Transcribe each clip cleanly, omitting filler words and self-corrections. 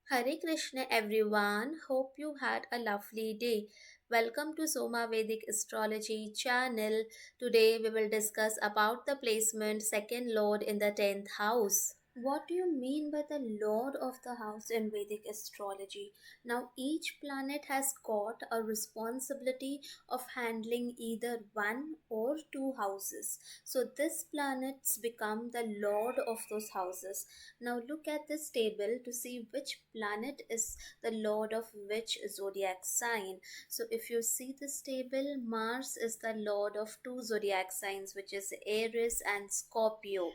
Hare Krishna everyone, hope you had a lovely day. Welcome to Soma Vedic Astrology channel. Today we will discuss about the placement second lord in the 10th house. What do you mean by the lord of the house in Vedic astrology? Now, each planet has got a responsibility of handling either one or two houses. So, this planets become the lord of those houses. Now, look at this table to see which planet is the lord of which zodiac sign. So, if you see this table, Mars is the lord of two zodiac signs, which is Aries and Scorpio.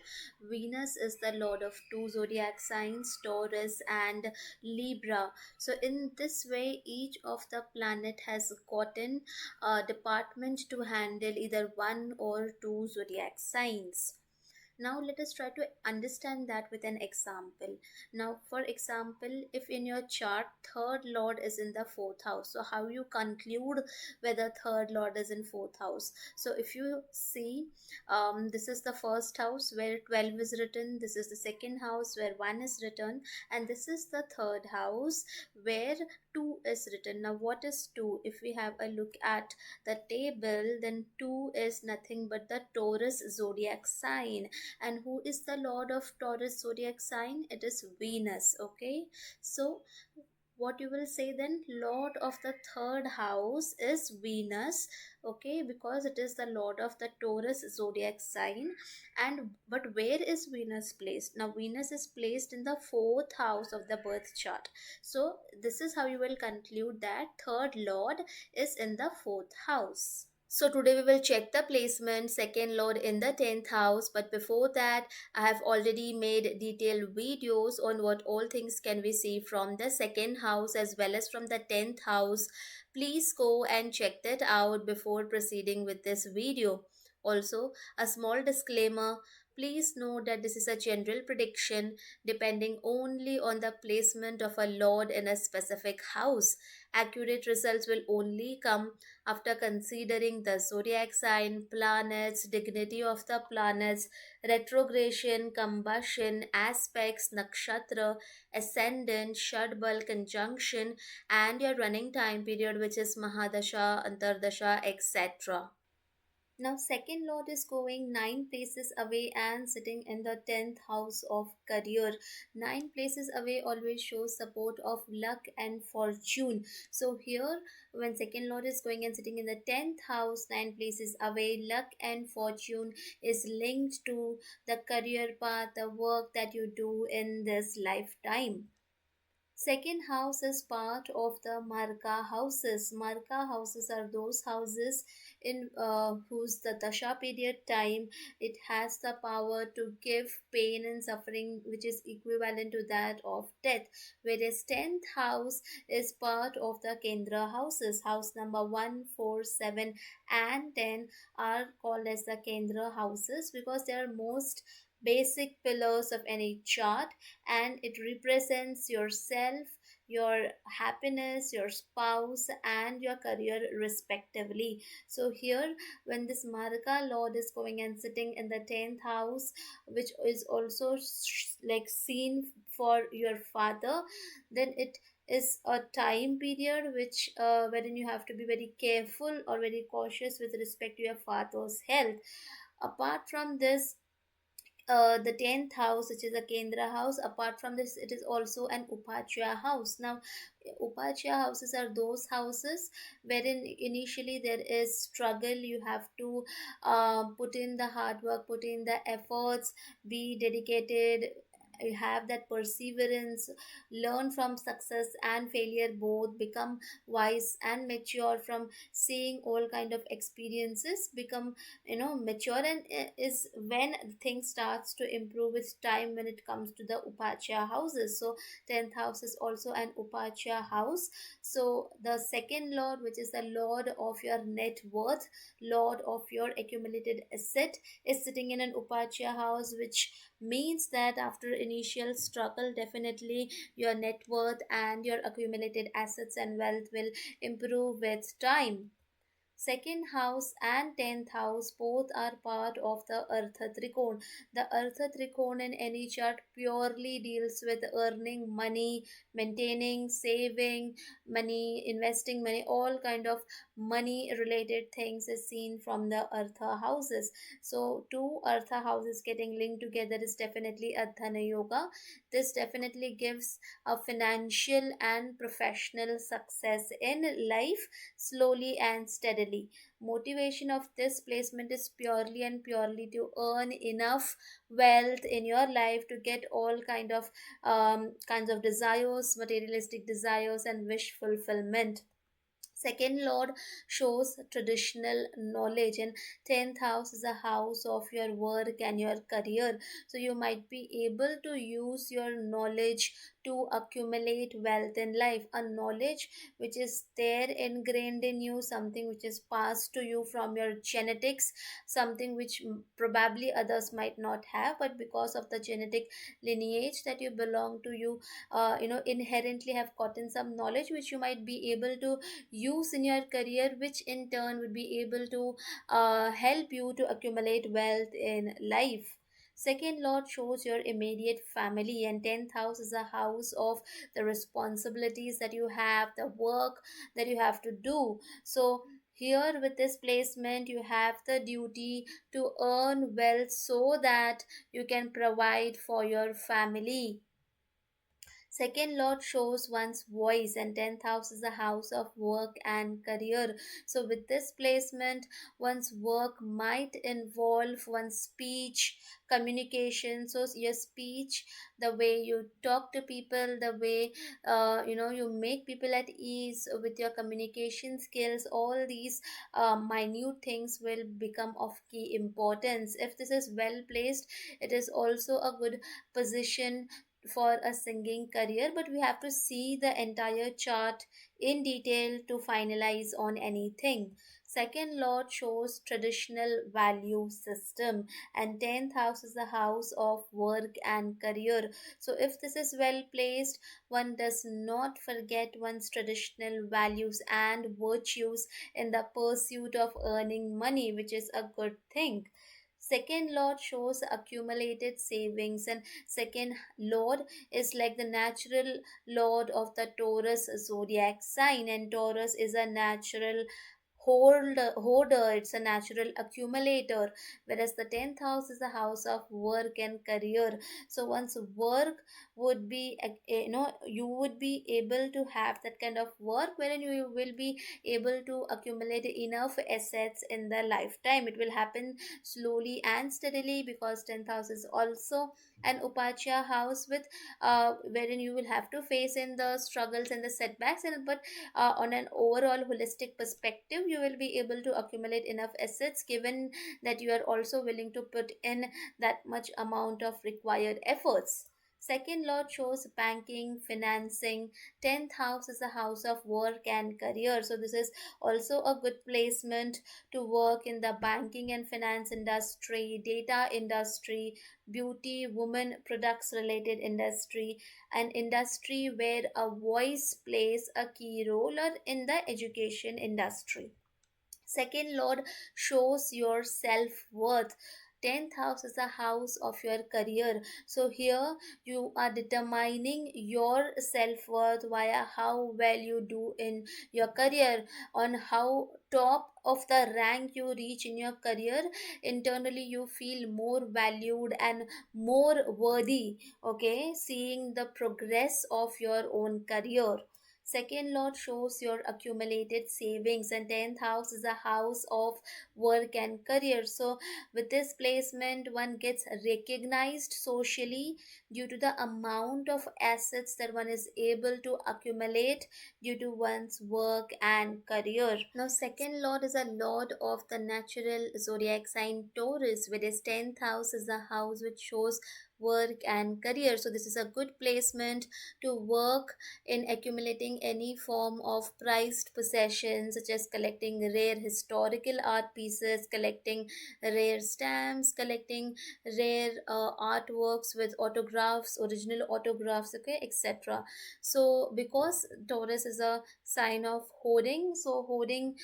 Venus is the lord of two zodiac signs, Taurus and Libra. So, in this way, each of the planet has gotten a department to handle either one or two zodiac signs. Now let us try to understand that with an example. Now for example, if in your chart third lord is in the fourth house, so how you conclude whether third lord is in fourth house? So if you see, this is the first house where 12 is written, this is the second house where 1 is written, and this is the third house where 2 is written. Now what is 2? If we have a look at the table, then 2 is nothing but the Taurus zodiac sign. And who is the lord of Taurus zodiac sign? It is Venus. Okay, so what you will say then, lord of the third house is Venus. Okay, because it is the lord of the Taurus zodiac sign. And but where is Venus placed? Now Venus is placed in the fourth house of the birth chart. So this is how you will conclude that third lord is in the fourth house. So today we will check the placement second lord in the 10th house, but before that I have already made detailed videos on what all things can we see from the second house as well as from the 10th house. Please go and check that out before proceeding with this video. Also, a small disclaimer, please note that this is a general prediction depending only on the placement of a lord in a specific house. Accurate results will only come after considering the zodiac sign, planets, dignity of the planets, retrogression, combustion, aspects, nakshatra, ascendant, shadbal, conjunction, and your running time period, which is Mahadasha, Antardasha, etc. Now, second lord is going 9 places away and sitting in the 10th house of career. 9 places away always shows support of luck and fortune. So, here, when second lord is going and sitting in the 10th house, 9 places away, luck and fortune is linked to the career path, the work that you do in this lifetime. Second house is part of the Marka houses. Marka houses are those houses in whose the Dasha period time it has the power to give pain and suffering which is equivalent to that of death. Whereas 10th house is part of the Kendra houses. House number 1, 4, 7 and 10 are called as the Kendra houses because they are most basic pillars of any chart, and it represents yourself, your happiness, your spouse and your career respectively. So here when this Maraka lord is going and sitting in the 10th house, which is also like seen for your father, then it is a time period which wherein you have to be very careful or very cautious with respect to your father's health. Apart from this, the 10th house, which is a Kendra house, apart from this, it is also an Upachya house. Now, Upachya houses are those houses wherein initially there is struggle. You have to put in the hard work, put in the efforts, be dedicated. You have that perseverance, learn from success and failure both, become wise and mature from seeing all kind of experiences, become mature, and is when things starts to improve with time when it comes to the Upachya houses. So 10th house is also an Upachya house. So the second lord, which is the lord of your net worth, lord of your accumulated asset, is sitting in an Upachya house, which means that after initial struggle, definitely your net worth and your accumulated assets and wealth will improve with time. Second house and 10th house both are part of the Artha Trikon. The Artha Trikon in any chart purely deals with earning money, maintaining, saving money, investing money, all kind of money related things is seen from the Artha houses. So two Artha houses getting linked together is definitely a Dhana Yoga. This definitely gives a financial and professional success in life slowly and steadily. Motivation of this placement is purely and purely to earn enough wealth in your life to get all kinds of desires, materialistic desires, and wish fulfillment. Second lord shows traditional knowledge, and 10th house is a house of your work and your career. So you might be able to use your knowledge to accumulate wealth in life, a knowledge which is there ingrained in you, something which is passed to you from your genetics, something which probably others might not have, but because of the genetic lineage that you belong to, you inherently have gotten some knowledge which you might be able to use in your career, which in turn would be able to help you to accumulate wealth in life. Second lord shows your immediate family, and 10th house is a house of the responsibilities that you have, the work that you have to do. So here with this placement you have the duty to earn wealth so that you can provide for your family. Second lord shows one's voice, and 10th house is a house of work and career. So, with this placement, one's work might involve one's speech, communication. So, your speech, the way you talk to people, the way you make people at ease with your communication skills, all these minute things will become of key importance. If this is well placed, it is also a good position for a singing career, but we have to see the entire chart in detail to finalize on anything. Second lord shows traditional value system, and 10th house is the house of work and career. So if this is well placed, one does not forget one's traditional values and virtues in the pursuit of earning money, which is a good thing. Second lord shows accumulated savings, and second lord is like the natural lord of the Taurus zodiac sign, and Taurus is a natural hoarder, it's a natural accumulator, whereas the 10th house is a house of work and career. So once work would be you would be able to have that kind of work wherein you will be able to accumulate enough assets in the lifetime. It will happen slowly and steadily, because 10th house is also an upachya house with wherein you will have to face in the struggles and the setbacks, and but on an overall holistic perspective you will be able to accumulate enough assets, given that you are also willing to put in that much amount of required efforts. Second lord shows banking, financing. 10th house is a house of work and career, so this is also a good placement to work in the banking and finance industry, data industry, beauty, women products related industry, an industry where a voice plays a key role, or in the education industry. Second lord shows your self-worth. 10th house is a house of your career. So here you are determining your self-worth via how well you do in your career, on how top of the rank you reach in your career. Internally you feel more valued and more worthy, okay, seeing the progress of your own career. Second lord shows your accumulated savings, and 10th house is a house of work and career. So with this placement one gets recognized socially due to the amount of assets that one is able to accumulate due to one's work and career. Now second lord is a lord of the natural zodiac sign Taurus, whereas 10th house is a house which shows work and career. So this is a good placement to work in accumulating any form of prized possessions, such as collecting rare historical art pieces, collecting rare stamps, collecting rare artworks with autographs, original autographs, okay, etc. So because Taurus is a sign of hoarding, so hoarding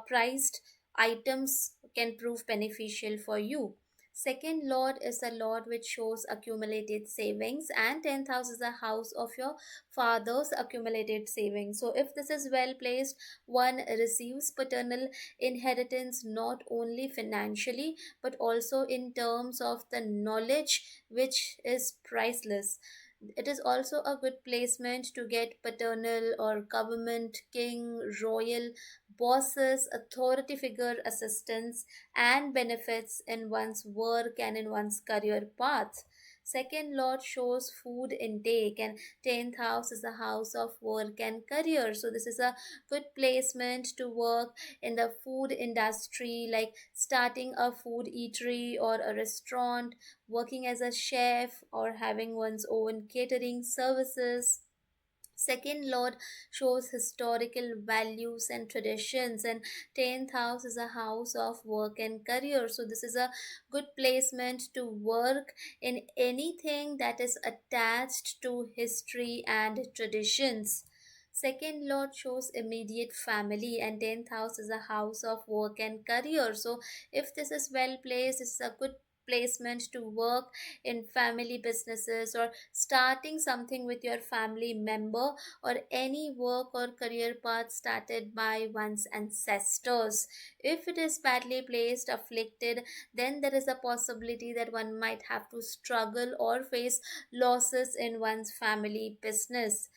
prized items can prove beneficial for you. Second lord is a lord which shows accumulated savings, and 10th house is a house of your father's accumulated savings. So if this is well placed, one receives paternal inheritance not only financially but also in terms of the knowledge, which is priceless. It is also a good placement to get paternal or government, king, royal, bosses, authority figure assistance, and benefits in one's work and in one's career path. Second lord shows food intake, and 10th house is the house of work and career. So this is a good placement to work in the food industry, like starting a food eatery or a restaurant, working as a chef, or having one's own catering services. Second lord shows historical values and traditions, and 10th house is a house of work and career. So this is a good placement to work in anything that is attached to history and traditions. Second lord shows immediate family, and 10th house is a house of work and career. So if this is well placed, it's a good placement to work in family businesses, or starting something with your family member, or any work or career path started by one's ancestors. If it is badly placed, afflicted, then there is a possibility that one might have to struggle or face losses in one's family business.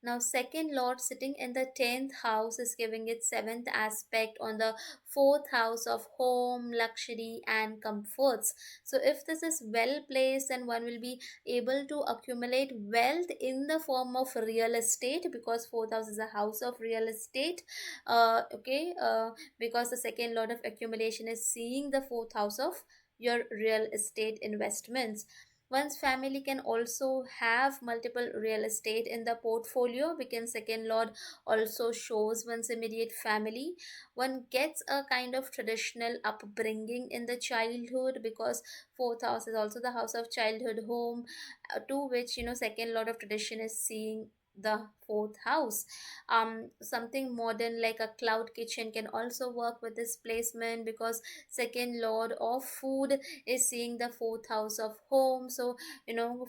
Now, second lord sitting in the 10th house is giving its seventh aspect on the fourth house of home, luxury, and comforts. So, if this is well placed, then one will be able to accumulate wealth in the form of real estate, because fourth house is a house of real estate. Because the second lord of accumulation is seeing the fourth house of your real estate investments. One's family can also have multiple real estate in the portfolio, because second lord also shows one's immediate family. One gets a kind of traditional upbringing in the childhood, because fourth house is also the house of childhood home, to which second lord of tradition is seeing the fourth house. Something modern like a cloud kitchen can also work with this placement, because second lord of food is seeing the fourth house of home. So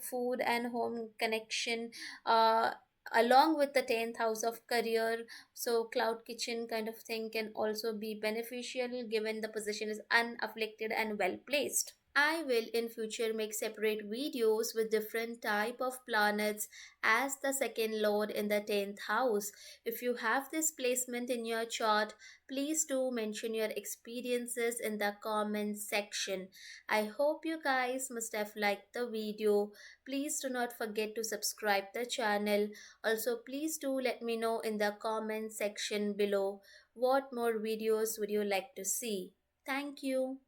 food and home connection, along with the 10th house of career. So cloud kitchen kind of thing can also be beneficial, given the position is unafflicted and well placed. I will in future make separate videos with different type of planets as the second lord in the 10th house. If you have this placement in your chart, please do mention your experiences in the comment section. I hope you guys must have liked the video. Please do not forget to subscribe the channel. Also, please do let me know in the comment section below what more videos would you like to see. Thank you.